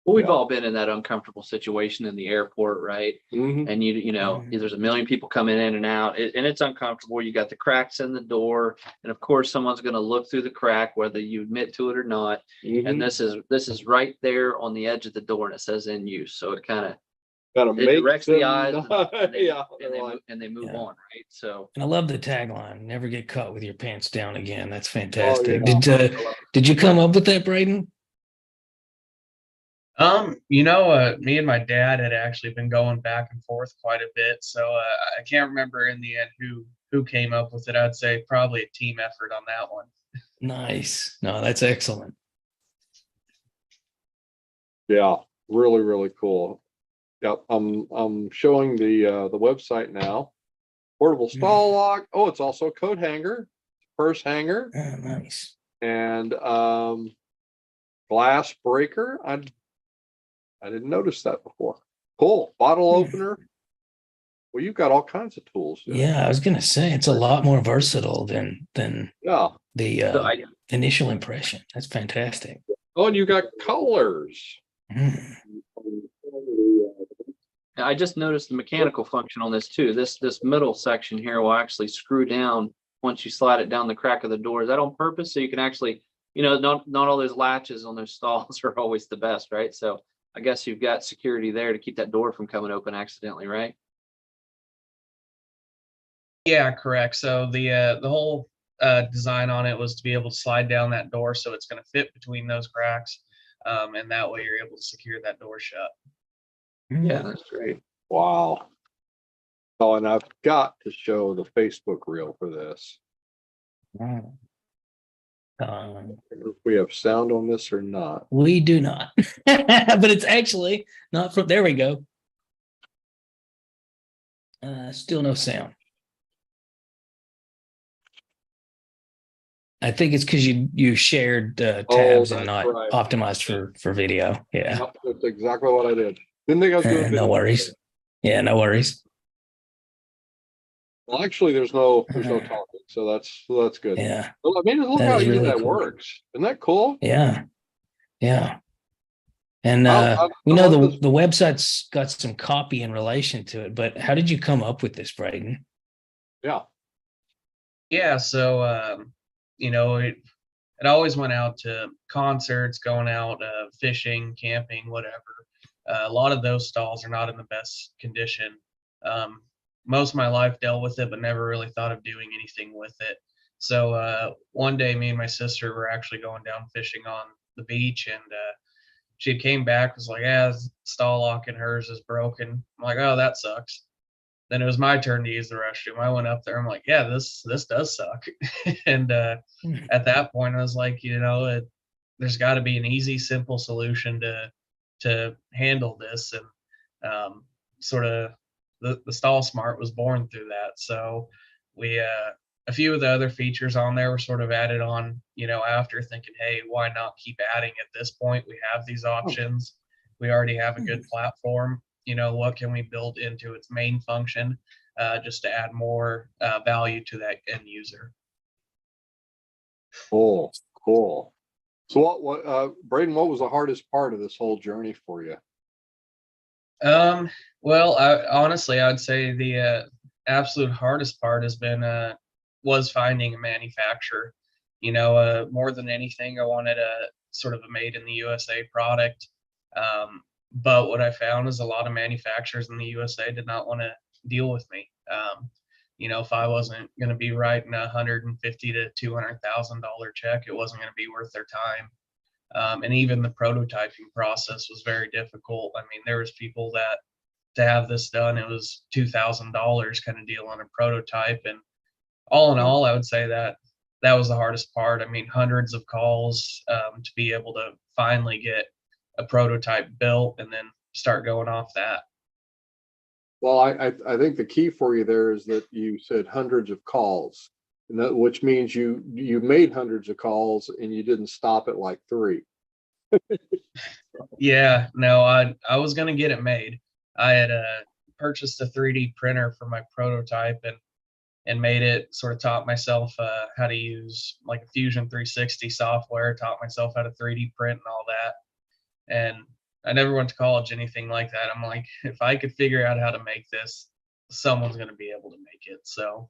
Well, we've Yeah. all been in that uncomfortable situation in the airport, right? Mhm. And there's a million people coming in and out, and it's uncomfortable. You got the cracks in the door, and of course, someone's going to look through the crack, whether you admit to it or not. Mhm. And this is right there on the edge of the door, and it says "in use," so it kind of Gotta it make directs the them eyes, and they, yeah, and they, like- move, and they move Yeah. on, right? So And I love the tagline, never get caught with your pants down again. That's fantastic. yeah. Did you come up with that, Braden? Me and my dad had actually been going back and forth quite a bit, so I can't remember in the end who came up with it. I'd say probably a team effort on that one. Nice. No, that's excellent. Yeah, really, really cool. Yep, I'm showing the website now. Portable stall lock. Oh, it's also a coat hanger, purse hanger, Oh, nice. and glass breaker. I didn't notice that before. Cool. Bottle opener. Well, you've got all kinds of tools. Yeah, I was gonna say it's a lot more versatile than Yeah. the so I, initial impression. That's fantastic. Oh, and you got colors. Mm. I just noticed the mechanical function on this too. This middle section here will actually screw down once you slide it down the crack of the door. Is that on purpose? So you can actually, not all those latches on those stalls are always the best, right? So I guess you've got security there to keep that door from coming open accidentally, right? Yeah, correct. So the whole design on it was to be able to slide down that door, so it's going to fit between those cracks, and that way you're able to secure that door shut. Yeah, that's great. Wow. Oh, and I've got to show the Facebook reel for this. Wow. If we have sound on this or not. We do not, but it's actually not from. There we go. Still no sound. I think it's because you shared tabs and that's not right. optimized for video. Yeah. Yep, that's exactly what I did. Didn't think I was doing No video. worries. Yeah, no worries. Well, actually, there's no talking, so that's good. Yeah. Well, I mean, look That how is easy really that cool. works. Isn't that cool? Yeah. Yeah. And we I know love this. the website's got some copy in relation to it, but how did you come up with this, Braden? Yeah. Yeah, so it always went out to concerts, going out fishing, camping, whatever. A lot of those stalls are not in the best condition. Most of my life dealt with it, but never really thought of doing anything with it. So one day, me and my sister were actually going down fishing on the beach, and she came back, was like, "Yeah, the stall lock in hers is broken." I'm like, "Oh, that sucks." Then it was my turn to use the restroom. I went up there. I'm like, "Yeah, this does suck." And at that point, I was like, there's got to be an easy, simple solution to handle this, and sort of the stall smart was born through that. So we a few of the other features on there were sort of added on, after thinking, hey, why not keep adding at this point? We have these options. We already have a good platform. What can we build into its main function just to add more value to that end user? Cool. So Braden, what was the hardest part of this whole journey for you? Well, honestly, I'd say the absolute hardest part was finding a manufacturer. More than anything, I wanted a sort of a made in the USA product. But what I found is a lot of manufacturers in the USA did not want to deal with me. If I wasn't going to be writing $150,000 to $200,000 check, it wasn't going to be worth their time. And even the prototyping process was very difficult. I mean, there was people that to have this done, it was $2,000 kind of deal on a prototype. And all in all, I would say that that was the hardest part. I mean, hundreds of calls to be able to finally get a prototype built and then start going off that. Well, I think the key for you there is that you said hundreds of calls, and that, which means you made hundreds of calls and you didn't stop at like 3. Yeah, no, I was gonna get it made. I had purchased a 3D printer for my prototype and made it. Sort of taught myself how to use like a Fusion 360 software. Taught myself how to 3D print and all that. And I never went to college, anything like that. I'm like, if I could figure out how to make this, someone's gonna be able to make it. So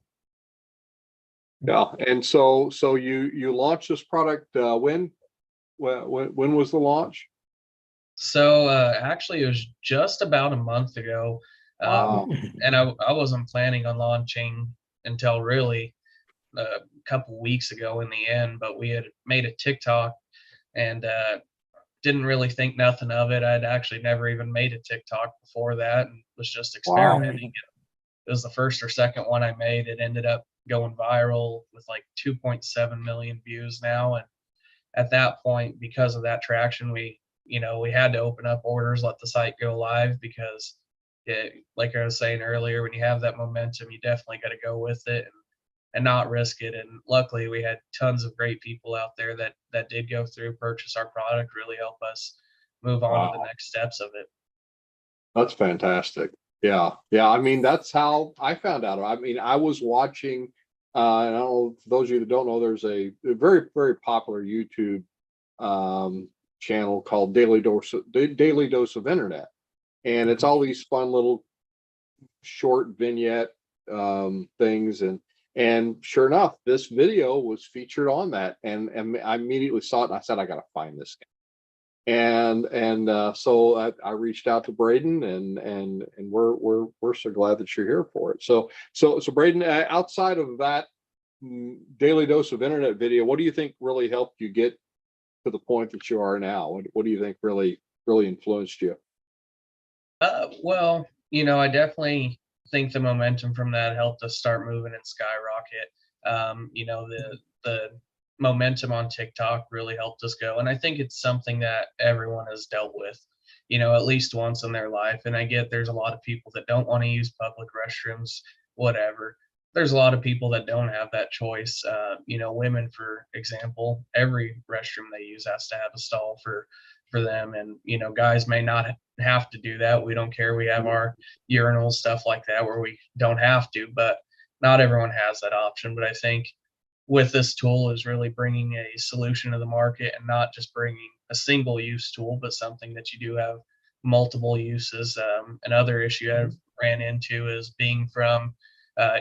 Yeah, and so you launched this product when was the launch? So actually, it was just about a month ago, Wow. and I wasn't planning on launching until really a couple weeks ago in the end. But we had made a TikTok and didn't really think nothing of it. I'd actually never even made a TikTok before that, and was just Wow. experimenting. It was the first or second one I made. It ended up going viral with like 2.7 million views now, and at that point, because of that traction, we had to open up orders, let the site go live, because like I was saying earlier, when you have that momentum, you definitely got to go with it and not risk it. And luckily, we had tons of great people out there that did go through, purchase our product, really help us move on to the Wow. next steps of it. That's fantastic. Yeah. Yeah. I mean, that's how I found out. I mean, I was watching, and I don't know, for those of you that don't know, there's a very, very popular YouTube channel called Daily Dose of Internet. And it's all these fun little short vignette things. And sure enough, this video was featured on that. And I immediately saw it and I said, I got to find this guy. And so I reached out to Braden, and we're so glad that you're here for it. So Braden, outside of that Daily Dose of Internet video, what do you think really helped you get to the point that you are now? What do you think really influenced you? Well, I definitely think the momentum from that helped us start moving and skyrocket. The momentum on TikTok really helped us go. And I think it's something that everyone has dealt with, at least once in their life. And I get there's a lot of people that don't want to use public restrooms, whatever. There's a lot of people that don't have that choice. Women, for example, every restroom they use has to have a stall for them. And, guys may not have to do that. We don't care. We have our urinals, stuff like that, where we don't have to, but not everyone has that option. But I think with this tool is really bringing a solution to the market, and not just bringing a single use tool, but something that you do have multiple uses. Another issue I've ran into is being from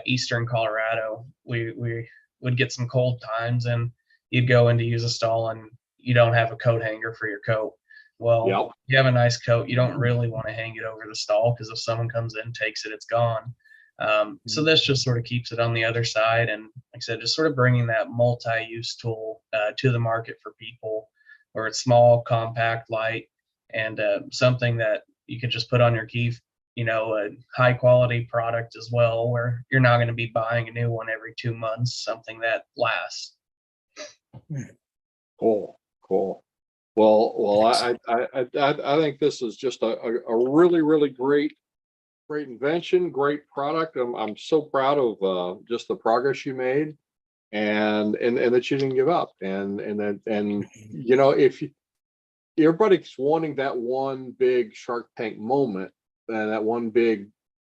Eastern Colorado. We would get some cold times and you'd go in to use a stall and you don't have a coat hanger for your coat. Well, Yep. you have a nice coat, you don't really want to hang it over the stall, because if someone comes in, takes it, it's gone. So this just sort of keeps it on the other side. And like I said, just sort of bringing that multi-use tool to the market for people, where it's small, compact, light, and something that you could just put on your key, a high quality product as well, where you're not going to be buying a new one every 2 months, something that lasts. Cool. Well, I think this is just a really, really great invention, great product. I'm so proud of just the progress you made, and that you didn't give up. And if everybody's wanting that one big Shark Tank moment, and that one big,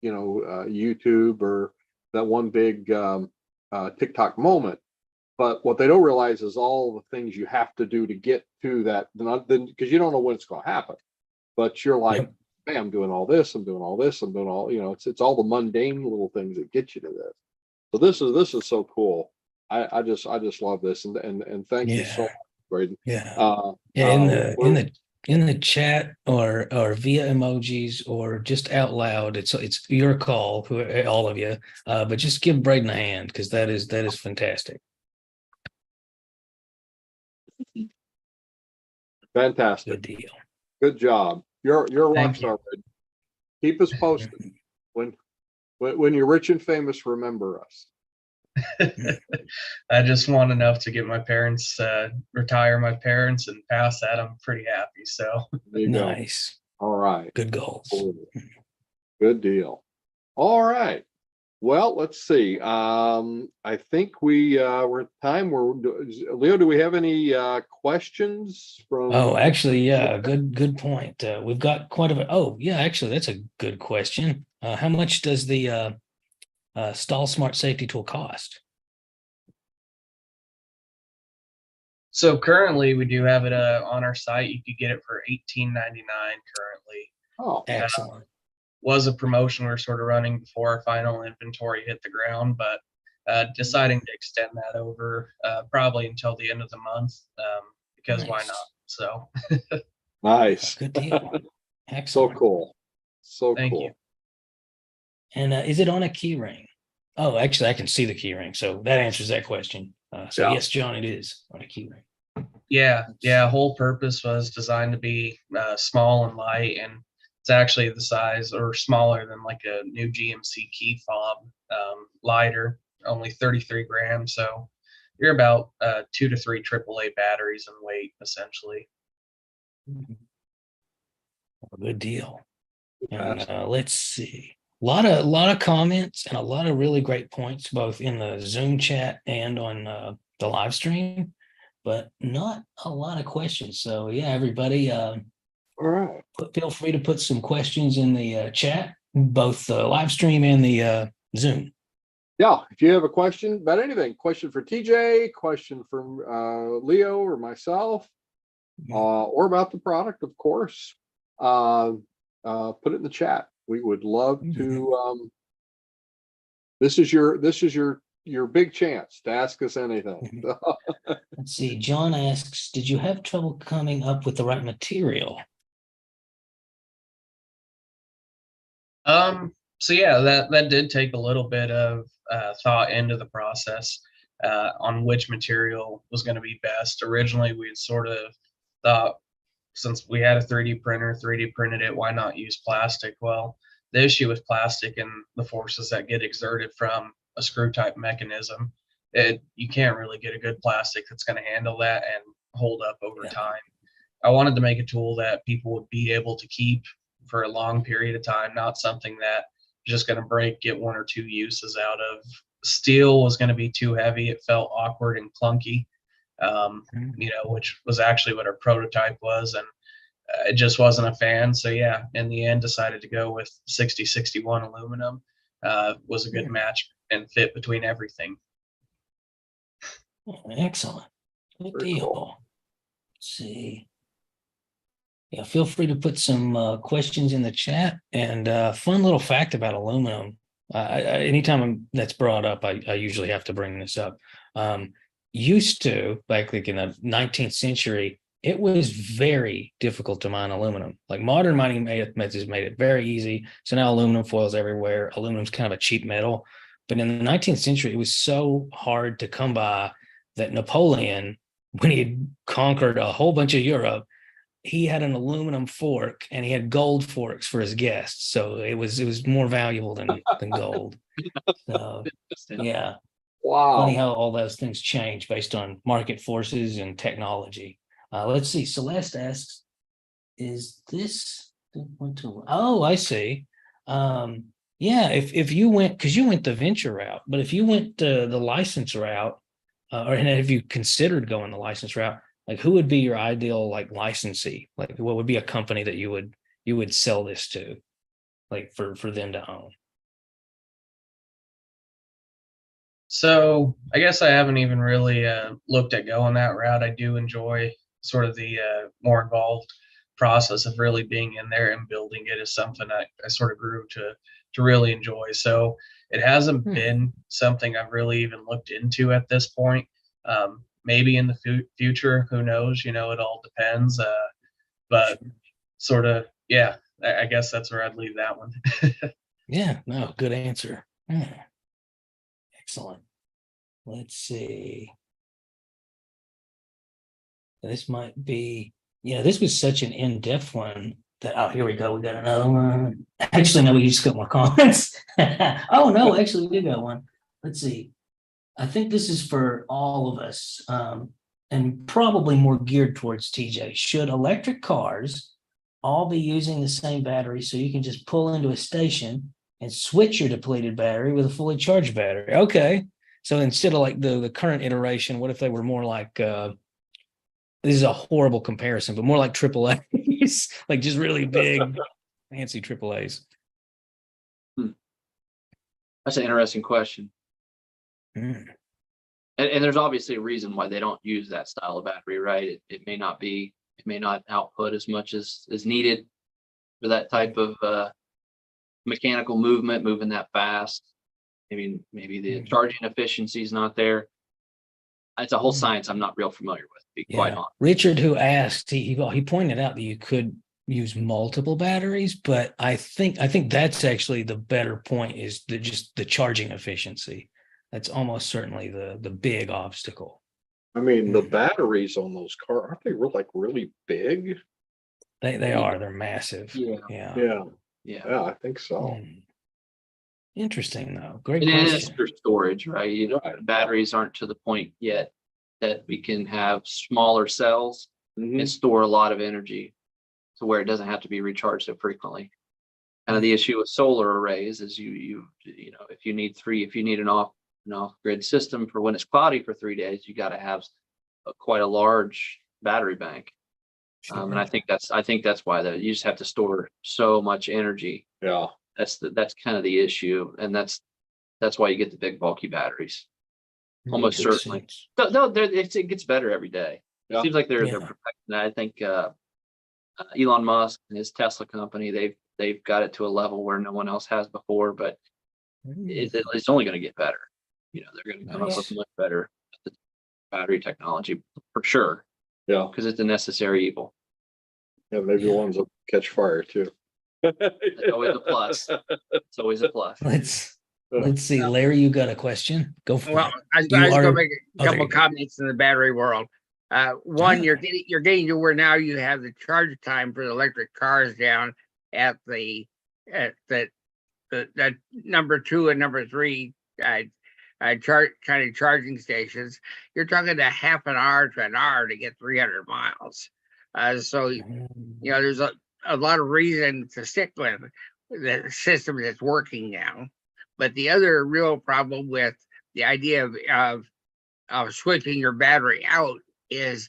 YouTube, or that one big TikTok moment. But what they don't realize is all the things you have to do to get to that, because you don't know when it's going to happen. But you're like, hey, I'm doing all this, I'm doing all this, I'm doing all, it's all the mundane little things that get you to this. So this is so cool. I just love this, and thank you so much, Braden. In the chat, or via emojis, or just out loud, it's your call, all of you, but just give Braden a hand, because that is fantastic. Fantastic. Good deal. Good job. You're a rock Thank you. star, Braden. Keep us posted. When you're rich and famous, remember us. I just want enough to get my parents, retire my parents, and past that, I'm pretty happy. So, There you go. Nice. All right. Good goals. Absolutely. Good deal. All right. Well, let's see. I think we're at time. Leo, do we have any questions from? Oh, actually, yeah, good point. We've got quite a bit. Oh, yeah, actually, that's a good question. How much does the Stall Smart safety tool cost? so currently we do have it on our site. You could get it for $18.99 currently. Oh, Excellent. Was a promotion we were sort of running before our final inventory hit the ground, but deciding to extend that over probably until the end of the month, because why Nice. not? So nice. Good deal. So Excellent. cool. So Thank cool. you. And is it on a key ring? Oh, actually, I can see the key ring, so that answers that question. So Yeah. yes, John, it is on a key ring. Yeah. Whole purpose was designed to be small and light, and it's actually the size or smaller than like a new GMC key fob, lighter, only 33 grams. So you're about 2 to 3 AAA batteries in weight, essentially. Good deal. And Excellent. let's see. A lot of comments and a lot of really great points, both in the Zoom chat and on the live stream, but not a lot of questions. So yeah, everybody, All right. feel free to put some questions in the chat, both the live stream and the Zoom. Yeah. If you have a question about anything, question for TJ, question from Leo or myself, or about the product, of course, put it in the chat. We would love to. This is your big chance to ask us anything. Let's see. John asks, did you have trouble coming up with the right material? So yeah, that did take a little bit of thought into the process on which material was going to be best. Originally, we had sort of thought, since we had a 3D printer, 3D printed it, why not use plastic? Well, the issue with plastic and the forces that get exerted from a screw type mechanism, you can't really get a good plastic that's going to handle that and hold up over time. I wanted to make a tool that people would be able to keep for a long period of time, not something that just going to break, get 1 or 2 uses out of. Steel was going to be too heavy. It felt awkward and clunky, which was actually what our prototype was. And it just wasn't a fan. So yeah, in the end, decided to go with 6061 aluminum. Was a good match and fit between everything. Excellent. Good Very deal. cool. Let's see. Yeah, feel free to put some questions in the chat. And fun little fact about aluminum. Anytime that's brought up, I usually have to bring this up. Used to, back like in the 19th century, it was very difficult to mine aluminum. Like modern mining methods made it very easy. So now aluminum foil's everywhere. Aluminum's kind of a cheap metal. But in the 19th century, it was so hard to come by that Napoleon, when he had conquered a whole bunch of Europe, he had an aluminum fork and he had gold forks for his guests. So it was more valuable than gold. So yeah. Wow. Funny how all those things change based on market forces and technology. Let's see. Celeste asks, is this oh, I see. Yeah, if you went, because you went the venture route, but if you went the license route, or have you considered going the license route, like who would be your ideal like licensee? Like what would be a company that you would sell this to, like for them to own? So I guess I haven't even really looked at going that route. I do enjoy sort of the more involved process of really being in there and building it is something I sort of grew to really enjoy. So it hasn't been something I've really even looked into at this point. Maybe in the future, who knows? It all depends. But sort of, yeah, I guess that's where I'd leave that one. Yeah, no, good answer. Excellent. Let's see. This might be, this was such an in-depth one that, oh, here we go. We got another one. Actually, no, we just got more comments. Oh, no, actually, we did got one. Let's see. I think this is for all of us, and probably more geared towards TJ. Should electric cars all be using the same battery so you can just pull into a station and switch your depleted battery with a fully charged battery? Okay. So instead of like the current iteration, what if they were more like, this is a horrible comparison, but more like AAAs, like just really big, fancy AAAs. That's an interesting question. Mm. And there's obviously a reason why they don't use that style of battery, right? It may not output as much as is needed for that type of mechanical moving that fast. I mean, maybe the charging efficiency is not there. It's a whole science I'm not real familiar with, to be quite honest. Richard, who asked, he pointed out that you could use multiple batteries, but I think that's actually the better point, is just the charging efficiency. That's almost certainly the big obstacle. I mean, the batteries on those cars, aren't they really big? They are. They're massive. Yeah. Yeah, I think so. Interesting, though. Great And it is question. for storage, right? You know, batteries aren't to the point yet that we can have smaller cells and store a lot of energy to where it doesn't have to be recharged so frequently. Kind of the issue with solar arrays is you know, if you need an off-grid system for when it's cloudy for 3 days, you got to have quite a large battery bank. And I think that's why you just have to store so much energy. Yeah. That's kind of the issue, and that's why you get the big bulky batteries. Almost Makes certainly. sense. No, it gets better every day. It Yeah. seems like they're perfecting that. I think Elon Musk and his Tesla company, they've got it to a level where no one else has before, but it's only going to get better. You know, they're going to come up with much better battery technology for sure. Yeah. Because it's a necessary evil. Yeah, maybe ones that catch fire too. It's always a plus. It's always a plus. Let's see, Larry, you got a question? Go for Well, it. I was You going to are- make a there couple you go. comments in the battery world. One, Yeah. you're getting to where now you have the charge time for the electric cars down at the number 2 and number 3 charging stations. You're talking a half an hour to an hour to get 300 miles. So you know, there's a lot of reason to stick with the system that's working now. But the other real problem with the idea of switching your battery out is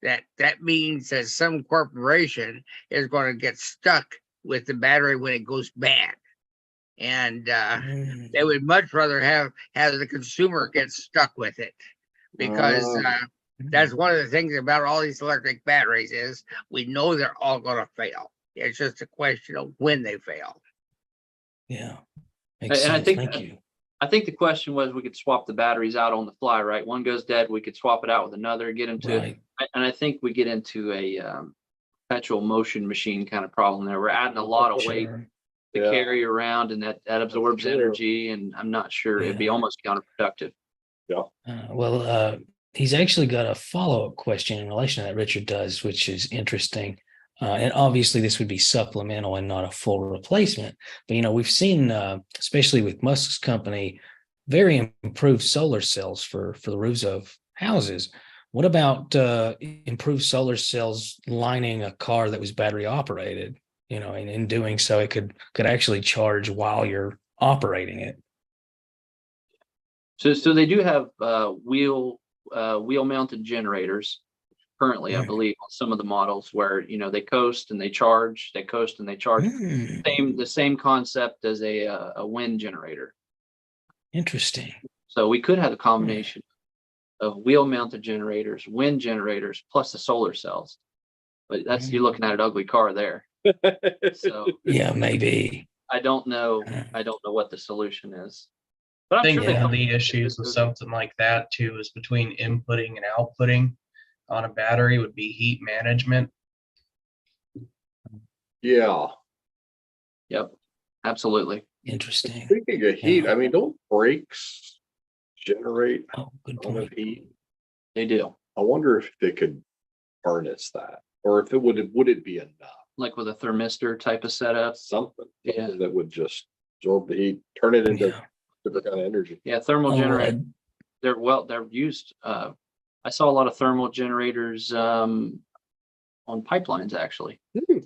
that means that some corporation is going to get stuck with the battery when it goes bad. And they would much rather have the consumer get stuck with it, because that's one of the things about all these electric batteries is we know they're all going to fail. It's just a question of when they fail. Yeah. Makes And I sense. think Thank you. I think the question was, we could swap the batteries out on the fly, right? One goes dead, we could swap it out with another, get into Right. and I think we get into a perpetual motion machine kind of problem there. We're adding a lot of weight Sure. to Yeah. carry around, and that absorbs Sure. energy, and I'm not sure it'd be Yeah. almost counterproductive. He's actually got a follow-up question in relation to that, Richard does, which is interesting. And obviously this would be supplemental and not a full replacement. But, you know, we've seen, especially with Musk's company, very improved solar cells for the roofs of houses. What about improved solar cells lining a car that was battery operated? You know, and in doing so, it could actually charge while you're operating it. So they do have wheel mounted generators currently, I Right. believe, on some of the models where, you know, they coast and they charge, the same concept as a wind generator. Interesting. So we could have a combination of wheel mounted generators, wind generators, plus the solar cells. But you're looking at an ugly car there. So Yeah, maybe. I don't know what the solution is. But I I'm think sure one of the issues with something like that too is between inputting and outputting on a battery would be heat management. Yeah. Yep, absolutely. Interesting. Speaking of heat, Yeah. I mean, don't brakes generate Oh, good a ton of point. heat? They do. I wonder if they could harness that, or if it would it be enough? Like with a thermistor type of setup. Something Yeah. that would just absorb the heat, turn it into Yeah. different kind of energy. Yeah, thermal Oh, generator. they're used. I saw a lot of thermal generators on pipelines actually.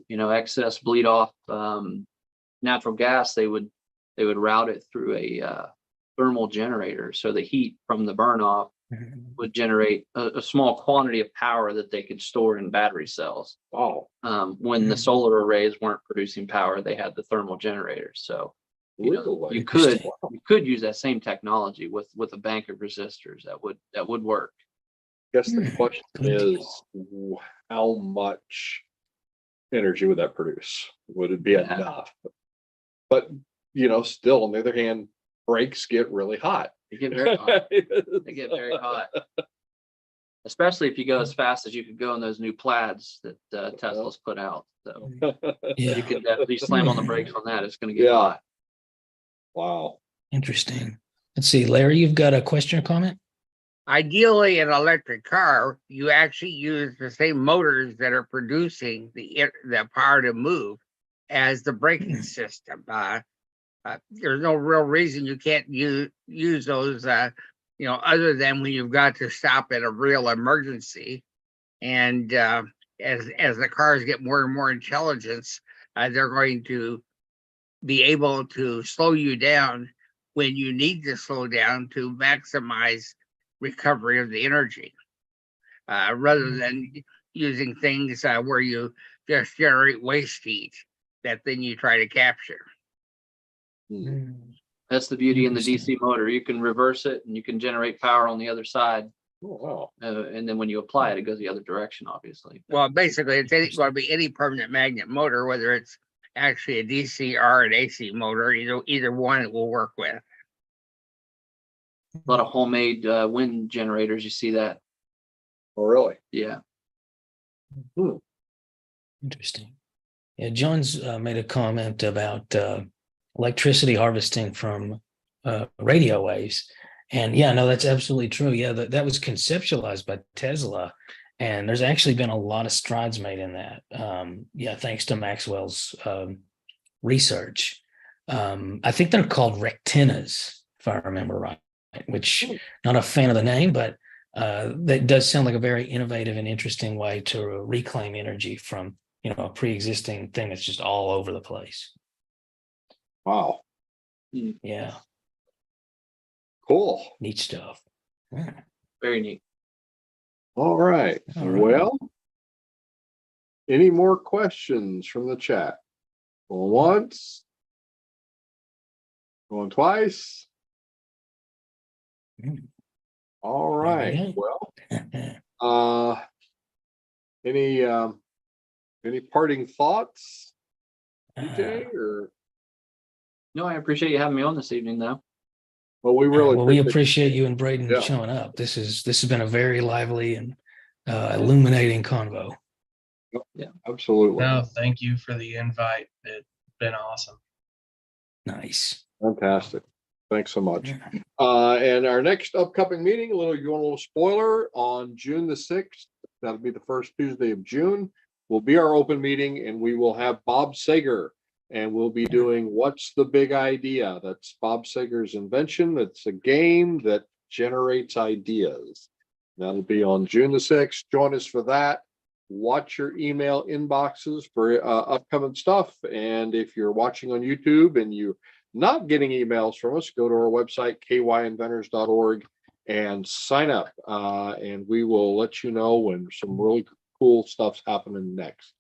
You know, excess bleed off natural gas. They would route it through a thermal generator, so the heat from the burn off would generate a small quantity of power that they could store in battery cells. Wow. When the solar arrays weren't producing power, they had the thermal generators. So you know, Really? you could use that same technology with a bank of resistors that would work. Guess the question Good is, how much energy would that produce? Would it be Yeah. enough? But you know, still on the other hand, brakes get really hot. They get very hot. They get very hot. Especially if you go as fast as you could go in those new plaids that Tesla's put out. So Yeah. you could definitely slam on the brakes on that. It's going to get Yeah. hot. Wow. Interesting. Let's see, Larry, you've got a question or comment? Ideally, an electric car, you actually use the same motors that are producing the power to move as the braking system. There's no real reason you can't use those, you know, other than when you've got to stop at a real emergency. And as the cars get more and more intelligence, they're going to be able to slow you down when you need to slow down to maximize recovery of the energy, rather than using things where you just generate waste heat that then you try to capture. That's the beauty in the Interesting. DC motor. You can reverse it and you can generate power on the other side. Oh, wow. And then when you apply it, it goes the other direction, obviously. Well, basically, it's going to be any permanent magnet motor, whether it's actually a DC or an AC motor. Either one it will work with. A lot of homemade wind generators. You see that? Oh, really? Yeah. Interesting. Yeah, John's made a comment about electricity harvesting from radio waves. And yeah, no, that's absolutely true. Yeah, that was conceptualized by Tesla. And there's actually been a lot of strides made in that. Yeah, thanks to Maxwell's research. I think they're called rectinas, if I remember right, which not a fan of the name, but that does sound like a very innovative and interesting way to reclaim energy from, you know, a pre-existing thing that's just all over the place. Wow. Yeah, Cool. neat stuff. Yeah. Very neat. All right. All right. Well, any more questions from the chat? Going once, going twice. All right. go. Well, any parting thoughts, DJ, or? No, I appreciate you having me on this evening, though. Well, we really we appreciate you and Braden Yeah. showing up. This has been a very lively and illuminating convo. Absolutely. No, thank you for the invite. It's been awesome. Nice. Fantastic. Thanks so much. Yeah. And our next upcoming meeting, you want a little spoiler, on June the 6th, that'll be the first Tuesday of June, will be our open meeting, and we will have Bob Sager, and we'll be doing What's the Big Idea? That's Bob Sager's invention. It's a game that generates ideas. That'll be on June the 6th. Join us for that. Watch your email inboxes for upcoming stuff. And if you're watching on YouTube and you're not getting emails from us, go to our website, kyinventors.org, and sign up. And we will let you know when some really cool stuff's happening next.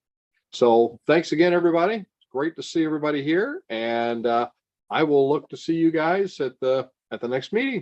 So thanks again, everybody. It's great to see everybody here. And I will look to see you guys at the next meeting.